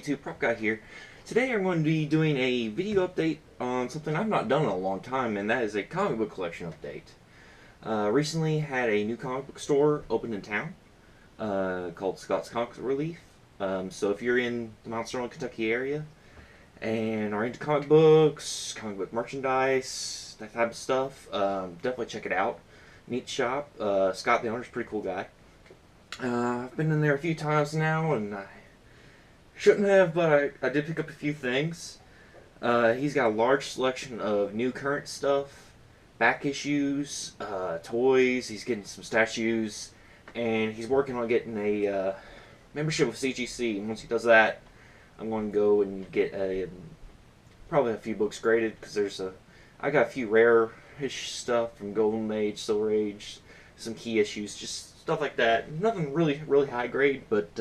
ThePropGuy here. Today I'm going to be doing a video update on something I've not done in a long time, and that is a comic book collection update. Recently had a new comic book store opened in town called Scott's Comic Relief. So if you're in the Mount Sterling, Kentucky area and are into comic books, comic book merchandise, that type of stuff, definitely check it out. Neat shop. Scott, the owner's a pretty cool guy. I've been in there a few times now, and I shouldn't have, but I did pick up a few things. He's got a large selection of new current stuff, back issues, toys. He's getting some statues, and he's working on getting a membership with CGC. And once he does that, I'm going to go and get probably a few books graded, because I got a few rare-ish stuff from Golden Age, Silver Age, some key issues, just stuff like that. Nothing really high grade, but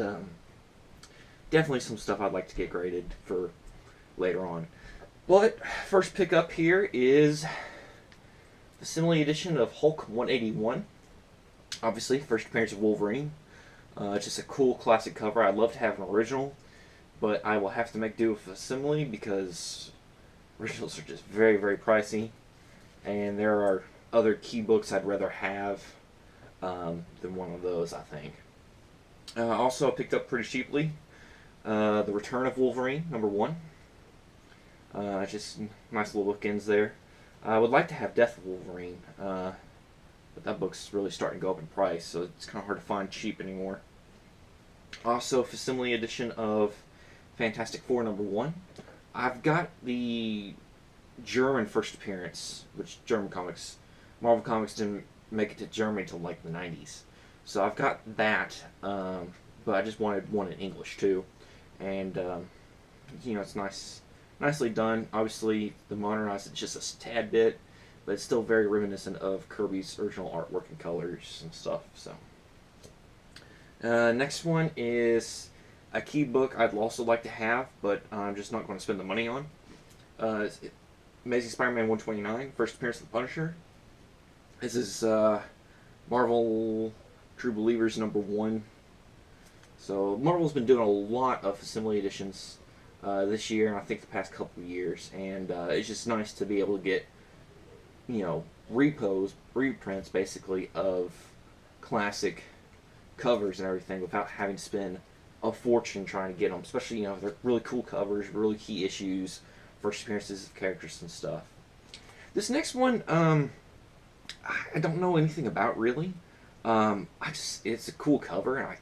definitely some stuff I'd like to get graded for later on. But first pick up here is the Simile edition of Hulk 181. Obviously, first appearance of Wolverine. It's just a cool classic cover. I'd love to have an original, but I will have to make do with a Simile because originals are just very pricey, and there are other key books I'd rather have than one of those, I think. Also, I picked up pretty cheaply the Return of Wolverine, #1. Just nice little bookends there. I would like to have Death of Wolverine, but that book's really starting to go up in price, so it's kind of hard to find cheap anymore. Also, facsimile edition of Fantastic Four #1. I've got the German first appearance, which Marvel Comics didn't make it to Germany until like the 90s. So I've got that, but I just wanted one in English too. And, you know, it's nicely done. Obviously, the modernized it's just a tad bit, but it's still very reminiscent of Kirby's original artwork and colors and stuff. So, next one is a key book I'd also like to have, but I'm just not going to spend the money on. It's Amazing Spider-Man 129, first appearance of the Punisher. This is Marvel True Believers #1. So Marvel's been doing a lot of facsimile editions this year, and I think the past couple of years, and it's just nice to be able to get, you know, reprints basically of classic covers and everything without having to spend a fortune trying to get them. Especially, you know, they're really cool covers, really key issues, first appearances of characters and stuff. This next one, I don't know anything about really. It's a cool cover, and I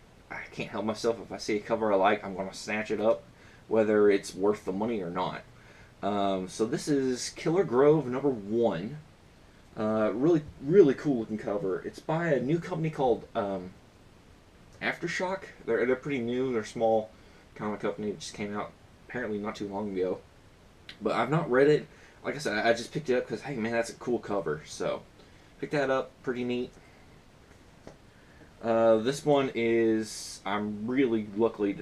can't help myself. If I see a cover I like, I'm going to snatch it up, whether it's worth the money or not. So this is Killer Grove #1. Really cool looking cover. It's by a new company called Aftershock. They're pretty new. They're a small comic company that just came out apparently not too long ago. But I've not read it. Like I said, I just picked it up because, hey man, that's a cool cover. So picked that up. Pretty neat. This one is, I'm really lucky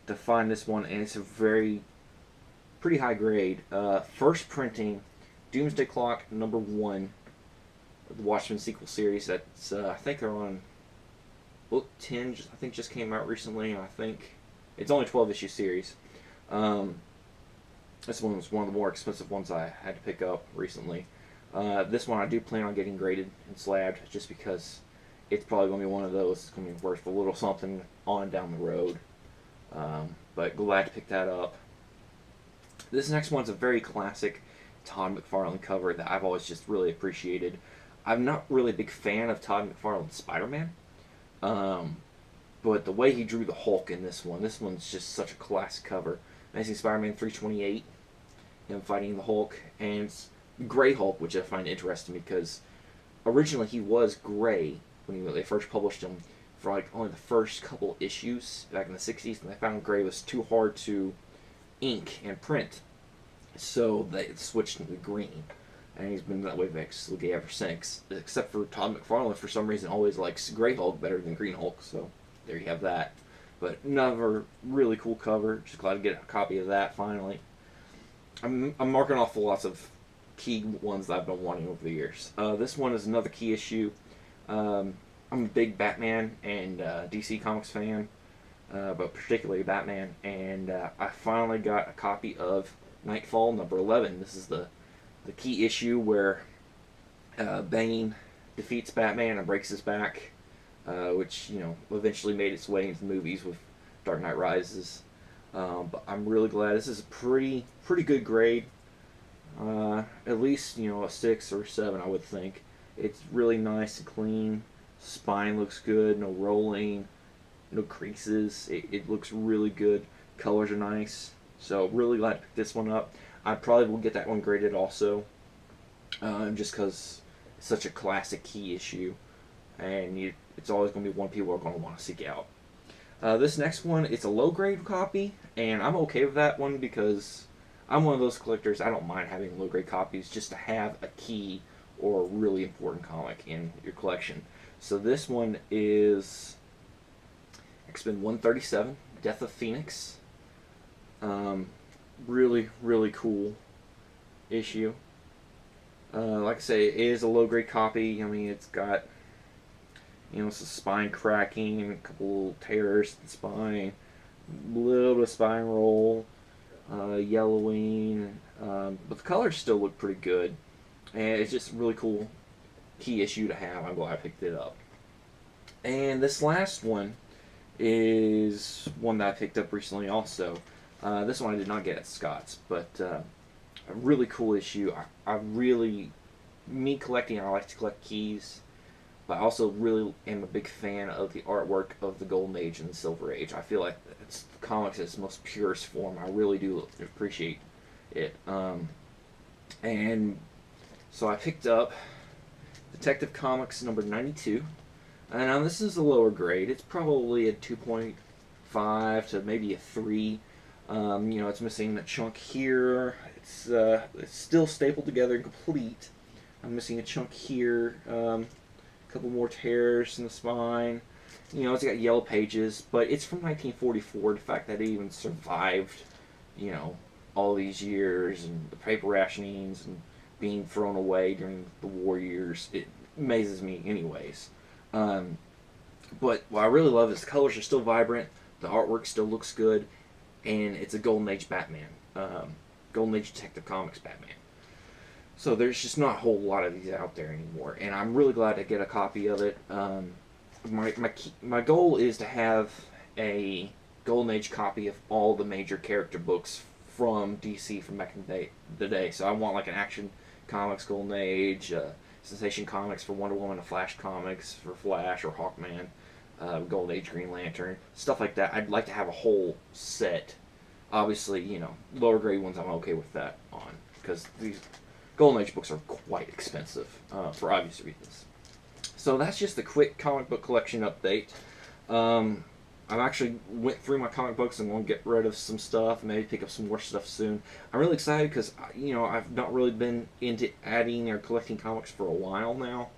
to find this one, and it's a pretty high grade. First printing, Doomsday Clock #1, the Watchmen sequel series. That's I think they're on book 10. I think just came out recently. I think it's only 12-issue series. This one was one of the more expensive ones I had to pick up recently. This one I do plan on getting graded and slabbed, just because it's probably going to be one of those. It's going to be worth a little something on down the road. But glad to pick that up. This next one's a very classic Todd McFarlane cover that I've always just really appreciated. I'm not really a big fan of Todd McFarlane's Spider-Man, but the way he drew the Hulk in this one's just such a classic cover. Amazing Spider-Man 328, him fighting the Hulk, and it's Gray Hulk, which I find interesting because originally he was gray when they first published him for like only the first couple issues back in the 60s, and they found gray was too hard to ink and print, so they switched to green, and he's been that way basically ever since, except for Todd McFarlane for some reason always likes Gray Hulk better than Green Hulk, so there you have that. But another really cool cover. Just glad to get a copy of that finally. I'm marking off lots of key ones that I've been wanting over the years. This one is another key issue. I'm a big Batman and DC Comics fan. but particularly Batman. And I finally got a copy of Knightfall number 11. This is the key issue where Bane defeats Batman and breaks his back, which eventually made its way into the movies with Dark Knight Rises. But I'm really glad. This is a pretty good grade. At least a 6 or 7, I would think. It's really nice and clean. Spine looks good. No rolling, no creases. It looks really good. Colors are nice. So really glad to pick this one up. I probably will get that one graded also, just because it's such a classic key issue, and it's always going to be one people are going to want to seek out. This next one, it's a low grade copy, and I'm okay with that one because I'm one of those collectors. I don't mind having low grade copies just to have a key or a really important comic in your collection. So this one is Xmen 137, Death of Phoenix. Really cool issue. Like I say, it is a low grade copy. I mean, it's got some spine cracking and a couple tears in the spine, a little bit of spine roll, yellowing, but the colors still look pretty good, and it's just a really cool key issue to have. I'm glad I picked it up. And this last one is one that I picked up recently also. This one I did not get at Scott's, but a really cool issue. Me collecting, I like to collect keys, but I also really am a big fan of the artwork of the Golden Age and the Silver Age. I feel like it's comics in its most purest form. I really do appreciate it. And so I picked up Detective Comics number 92. And now this is a lower grade. It's probably a 2.5 to maybe a 3. It's missing a chunk here. It's still stapled together and complete. I'm missing a chunk here. A couple more tears in the spine. It's got yellow pages, but it's from 1944. The fact that it even survived, all these years, and the paper rationings and being thrown away during the war years, it amazes me anyways. But what I really love is the colors are still vibrant, the artwork still looks good, and it's a Golden Age Batman, Golden Age Detective Comics Batman. So there's just not a whole lot of these out there anymore, and I'm really glad to get a copy of it. My goal is to have a Golden Age copy of all the major character books from DC from back in the day. So I want like an Action Comics Golden Age, Sensation Comics for Wonder Woman, a Flash Comics for Flash or Hawkman, Golden Age Green Lantern, stuff like that. I'd like to have a whole set. Obviously, lower grade ones I'm okay with that on, because these Golden Age books are quite expensive for obvious reasons. So that's just a quick comic book collection update. I actually went through my comic books and want to get rid of some stuff, maybe pick up some more stuff soon. I'm really excited because, I've not really been into adding or collecting comics for a while now.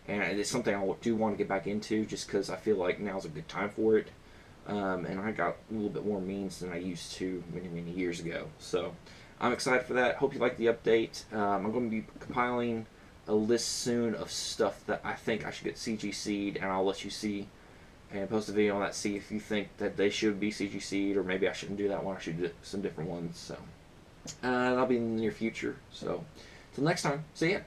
And it's something I do want to get back into just because I feel like now's a good time for it. And I got a little bit more means than I used to many years ago. So I'm excited for that. Hope you like the update. I'm going to be compiling a list soon of stuff that I think I should get CGC'd, and I'll let you see and post a video on that, see if you think that they should be CGC'd, or maybe I shouldn't do that one, I should do some different ones. So that'll be in the near future. So till next time, see ya.